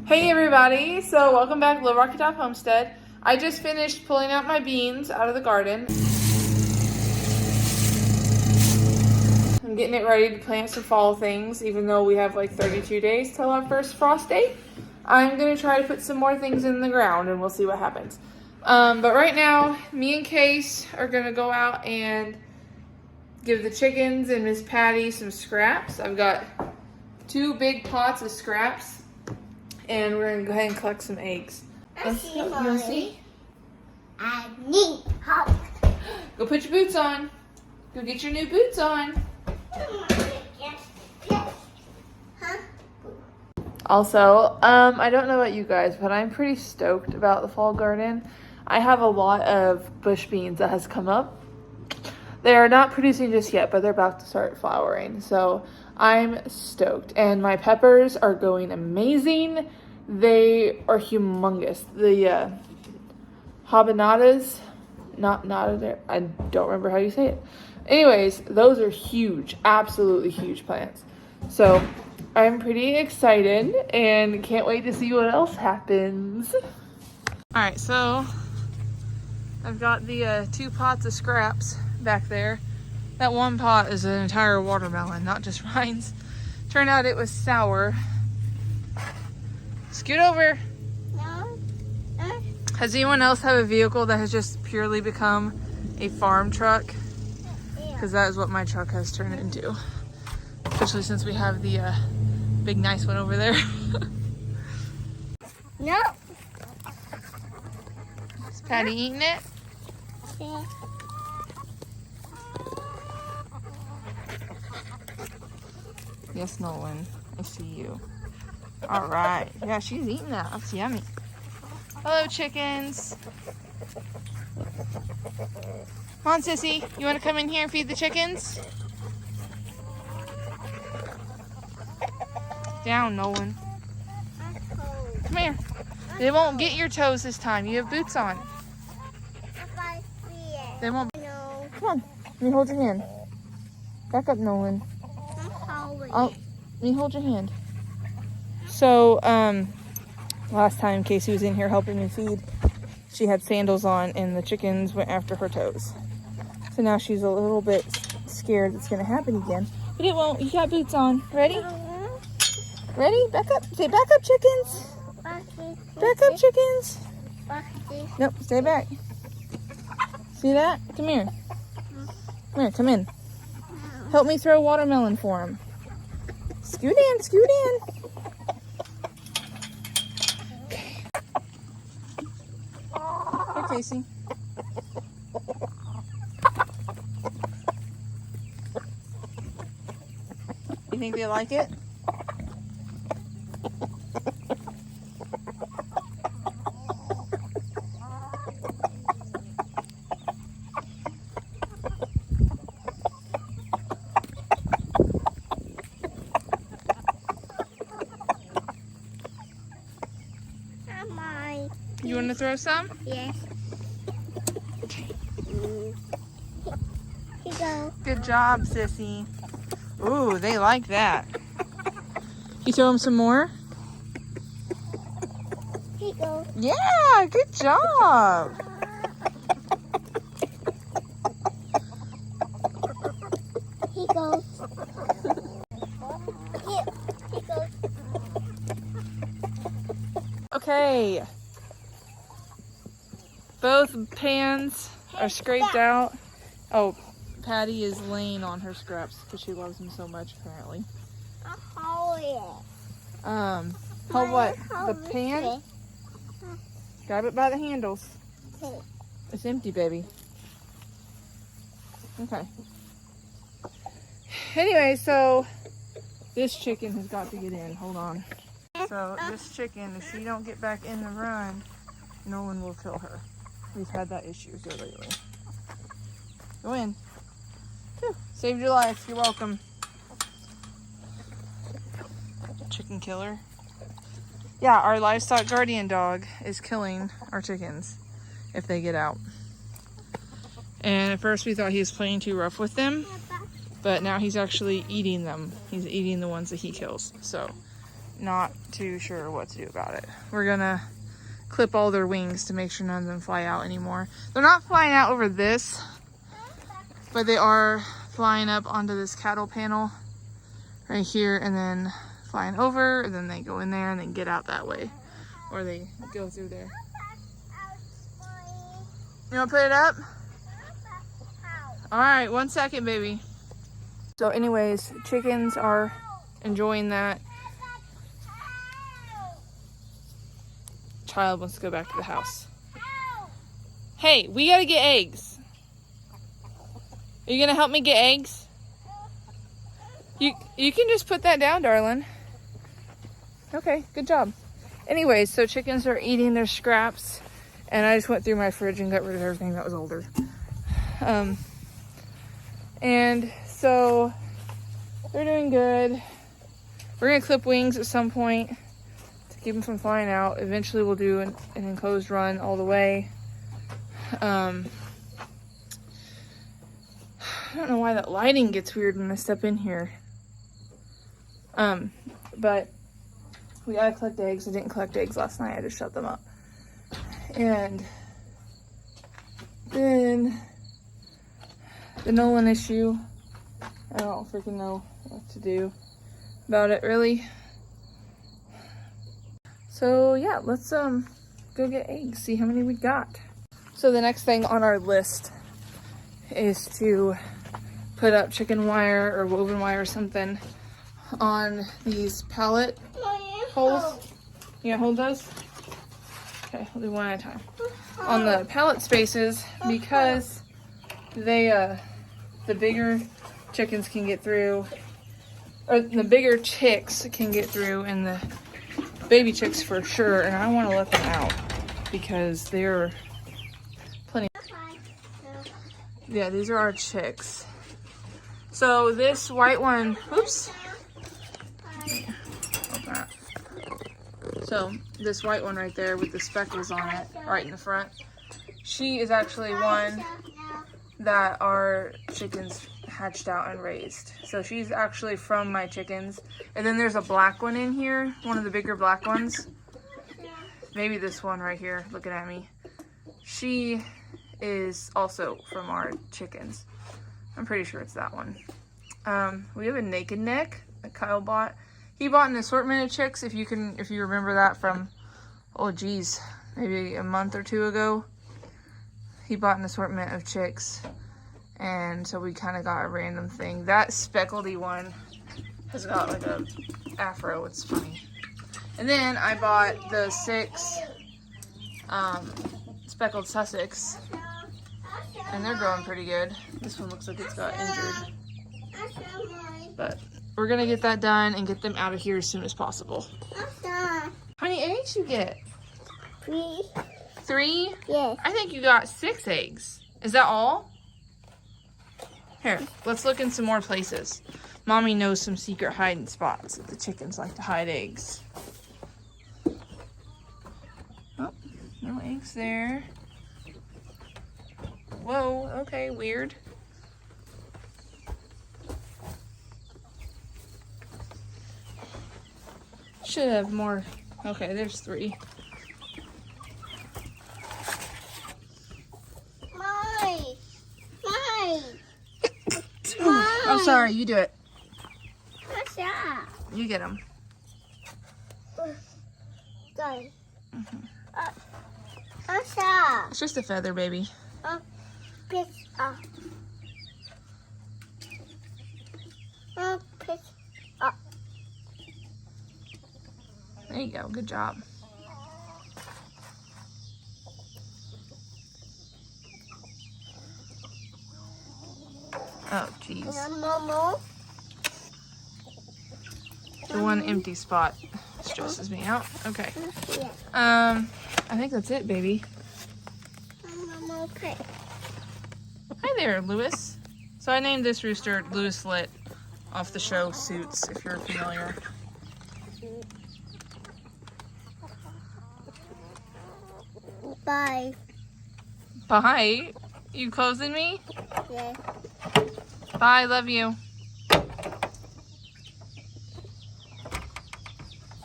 Hey everybody, so welcome back to Little Rocky Top Homestead. I just finished pulling out my beans out of the garden. I'm getting it ready to plant some fall things, even though we have like 32 days till our first frost date. I'm gonna try to put some more things in the ground and we'll see what happens. But right now, me and Case are gonna go out and give the chickens and Miss Patty some scraps. I've got 2 big pots of scraps. And we're gonna go ahead and collect some eggs. Let's go. You wanna see? I need help. Go put your boots on. Go get your new boots on. Also, I don't know about you guys, but I'm pretty stoked about the fall garden. I have a lot of bush beans that has come up. They're not producing just yet, but they're about to start flowering. So I'm stoked. And my peppers are going amazing. They are humongous. The habanadas, I don't remember how you say it. Anyways, those are huge, absolutely huge plants. So I'm pretty excited and can't wait to see what else happens. All right, so I've got the 2 pots of scraps back there. That 1 pot is an entire watermelon, not just rinds. Turned out it was sour. Scoot over. No. Has anyone else have a vehicle that has just purely become a farm truck? Because that is what my truck has turned into. Especially since we have the big nice one over there. No. Is Patty eating it? Yeah. Yes, Nolan. I see you. All right. Yeah, she's eating that. That's yummy. Hello, chickens. Come on, Sissy. You want to come in here and feed the chickens? Down, Nolan. Come here. They won't get your toes this time. You have boots on. They won't. No. Come on. Let me hold your hand. Back up, Nolan. Let me hold your hand. So, last time Casey was in here helping me feed, she had sandals on and the chickens went after her toes. So now she's a little bit scared it's gonna happen again. But it won't. You got boots on. Ready? Ready? Back up. Say back up, chickens. Back up, chickens. Nope, stay back. See that? Come here. Come here, come in. Help me throw watermelon for him. Scoot in, scoot in. Okay. Here, Casey. You think they like it? You want to throw some? Yes. Here you go. Good job, Sissy. Ooh, they like that. You throw them some more? Here you go. Yeah, good job. Here you go. Here you go. Okay. Both pans are scraped out. Oh, Patty is laying on her scraps because she loves them so much, apparently. Hold what? The pan? Grab it by the handles. It's empty, baby. Okay. Anyway, so this chicken has got to get in. Hold on. So this chicken, if she don't get back in the run, no one will kill her. We've had that issue here lately. Go in. Whew. Saved your life. You're welcome. Chicken killer. Yeah, our livestock guardian dog is killing our chickens if they get out. And at first we thought he was playing too rough with them, but now he's actually eating them. He's eating the ones that he kills. So not too sure what to do about it. We're gonna clip all their wings to make sure none of them fly out anymore. They're not flying out over this, but they are flying up onto this cattle panel right here, and then flying over, and then they go in there and then get out that way, or they go through there. You want to put it up? All right, 1 second, baby. So anyways, chickens are enjoying that. Child wants to go back to the house. Hey, we gotta get eggs. Are you gonna help me get eggs? You can just put that down, darling. Okay, good job. Anyways, so chickens are eating their scraps, and I just went through my fridge and got rid of everything that was older. And so they're doing good. We're gonna clip wings at some point to keep them from flying out. Eventually we'll do an enclosed run all the way. I don't know why that lighting gets weird when I step in here. But we gotta collect eggs. I didn't collect eggs last night. I just shut them up. And then the Nolan issue. I don't freaking know what to do about it, really. So yeah, let's go get eggs, see how many we got. So the next thing on our list is to put up chicken wire or woven wire or something on these pallet holes. You gonna hold those? Okay, we'll do one at a time. On the pallet spaces, because they the bigger chickens can get through, or the bigger chicks can get through, and the baby chicks for sure, and I want to let them out because they're plenty. Yeah, these are our chicks. So this white one, oops. So this white one right there with the speckles on it, right in the front, she is actually one that our chickens hatched out and raised. So she's actually from my chickens. And then there's a black one in here, one of the bigger black ones. Maybe this one right here, looking at me. She is also from our chickens. I'm pretty sure it's that one. We have a naked neck that Kyle bought. He bought an assortment of chicks, if you remember that from, oh geez, maybe a month or two ago. He bought an assortment of chicks, and so we kind of got a random thing. That speckledy one has got like a afro, it's funny. And then I bought the 6 speckled Sussex, and they're growing pretty good. This one looks like it's got injured, but we're gonna get that done and get them out of here as soon as possible. How many eggs you get? 3. 3? Yes. I think you got 6 eggs. Is that all? Here, let's look in some more places. Mommy knows some secret hiding spots that the chickens like to hide eggs. Oh, no eggs there. Whoa, okay, weird. Should have more. Okay, there's 3. I'm sorry, you do it. What's that? You get them. Go. What's that? It's just a feather, baby. Pick up. Pick up. There you go. Good job. Oh, jeez. The one empty spot stresses me out. Okay. I think that's it, baby. Okay. Hi there, Lewis. So I named this rooster Lewis Lit off the show Suits, if you're familiar. Bye. Bye. You closing me? Yeah. Bye, love you.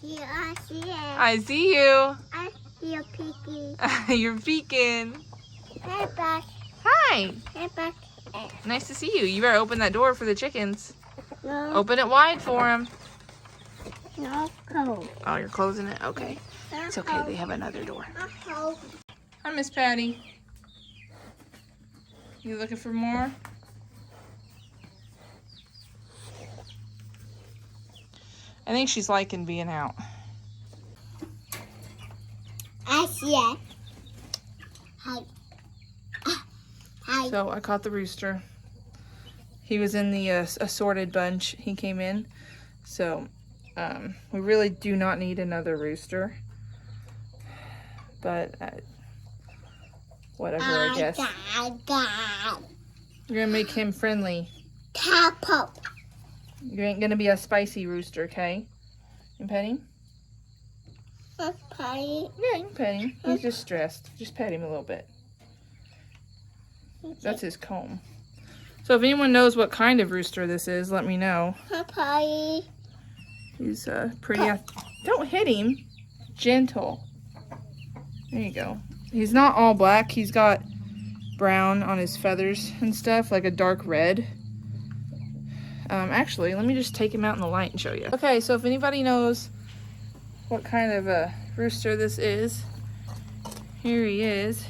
Here I see it. I see you. I see a piggy. You're peeking. Hey, back. Hi. Hey, back. Nice to see you. You better open that door for the chickens. No. Open it wide for them. No cold. Oh, you're closing it? Okay. No It's okay. They have another door. Not cold. Hi, Miss Patty. You looking for more? I think she's liking being out. I see it. Hi. Hi. So I caught the rooster. He was in the assorted bunch. He came in. So we really do not need another rooster. But whatever, I guess. You're going to make him friendly. Tapo. You ain't going to be a spicy rooster, okay? You pet him? Okay. Yeah, you can pet him. He's just stressed. Just pet him a little bit. That's his comb. So if anyone knows what kind of rooster this is, let me know. Hi. He's pretty... Don't hit him. Gentle. There you go. He's not all black. He's got brown on his feathers and stuff, like a dark red. Actually, let me just take him out in the light and show you. Okay, so if anybody knows what kind of a rooster this is, here he is.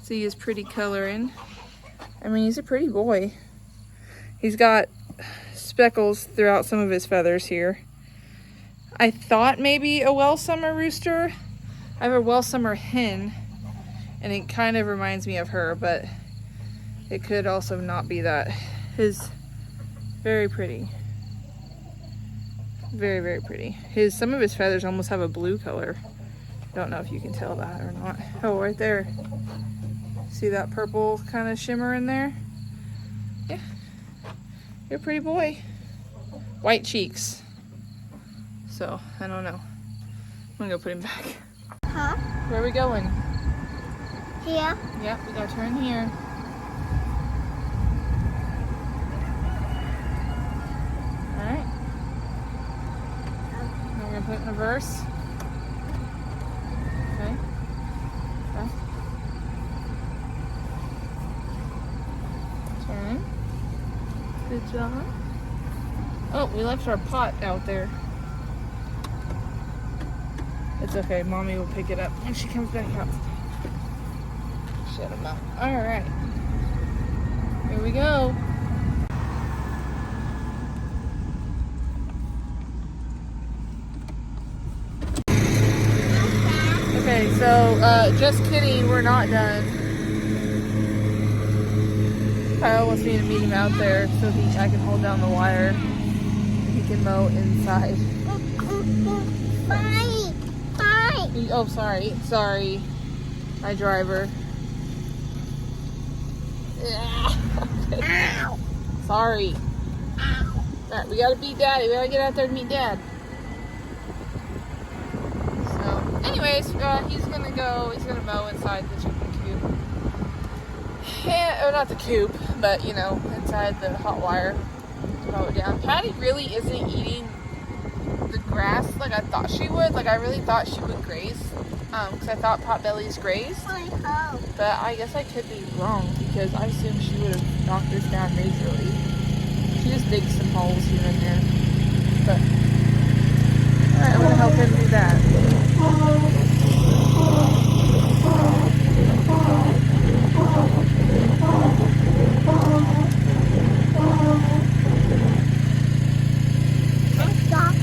See his pretty coloring. I mean, he's a pretty boy. He's got speckles throughout some of his feathers here. I thought maybe a well-summer rooster. I have a well-summer hen, and it kind of reminds me of her, but it could also not be that. His very pretty. Very, very pretty. Some of his feathers almost have a blue color. Don't know if you can tell that or not. Oh, right there. See that purple kind of shimmer in there? Yeah. You're a pretty boy. White cheeks. So, I don't know. I'm gonna go put him back. Huh? Where are we going? Here. Yep, we gotta turn here. Alright. Now we're gonna put in a verse. Okay. Okay. Turn. Good job. Oh, we left our pot out there. It's okay, Mommy will pick it up when she comes back out. Shut him out. Alright. Here we go. Okay, so just kidding, we're not done. Kyle wants me to meet him out there so I can hold down the wire. He can mow inside. Bye. Oh, sorry, my driver. Ow. Sorry. Alright, we gotta beat Daddy. We gotta get out there and meet Dad. So, anyways, he's gonna mow inside the chicken coop. Yeah, or not the coop, but you know, inside the hot wire. Mow it down. Patty really isn't eating the grass like I thought she would. Like I really thought she would graze. Because I thought potbellies grazed. But I guess I could be wrong because I assumed she would have knocked this down majorly. She just digs some holes here and there. But alright, I'm gonna help him do that. Stop.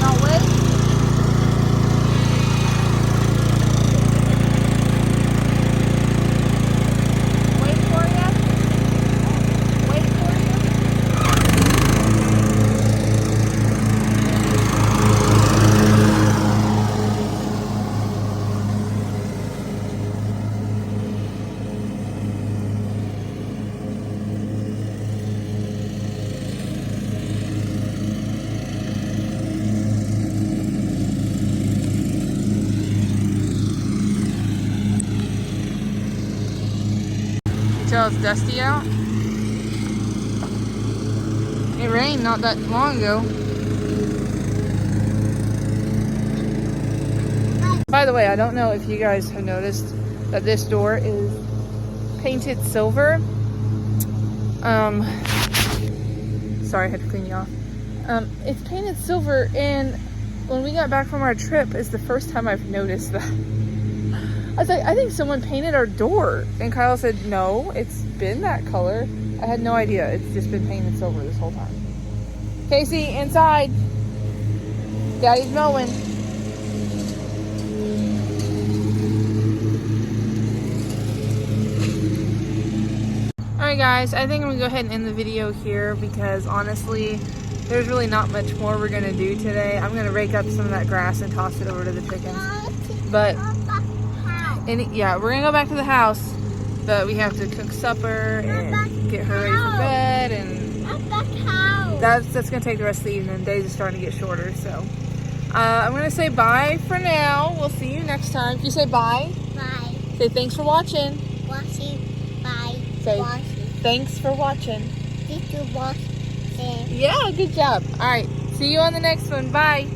Now wait. Wait for you. Wait for you. You tell it's dusty out? It rained not that long ago. By the way, I don't know if you guys have noticed that this door is painted silver. Sorry, I had to clean you off. It's painted silver, and when we got back from our trip, it's the first time I've noticed that. I was like, I think someone painted our door. And Kyle said, no, it's been that color. I had no idea. It's just been painted silver this whole time. Casey, inside. Daddy's mowing. Alright guys, I think I'm going to go ahead and end the video here because honestly, there's really not much more we're going to do today. I'm going to rake up some of that grass and toss it over to the chickens. But, yeah, we're going to go back to the house, but we have to cook supper and get her ready for bed, and that's going to take the rest of the evening. Days are starting to get shorter, so. I'm going to say bye for now. We'll see you next time. If you say bye, Bye. say thanks for watching. Watching. Bye. Say Watching. thanks for watching. Did you watch? Yeah, good job. All right, see you on the next one. Bye.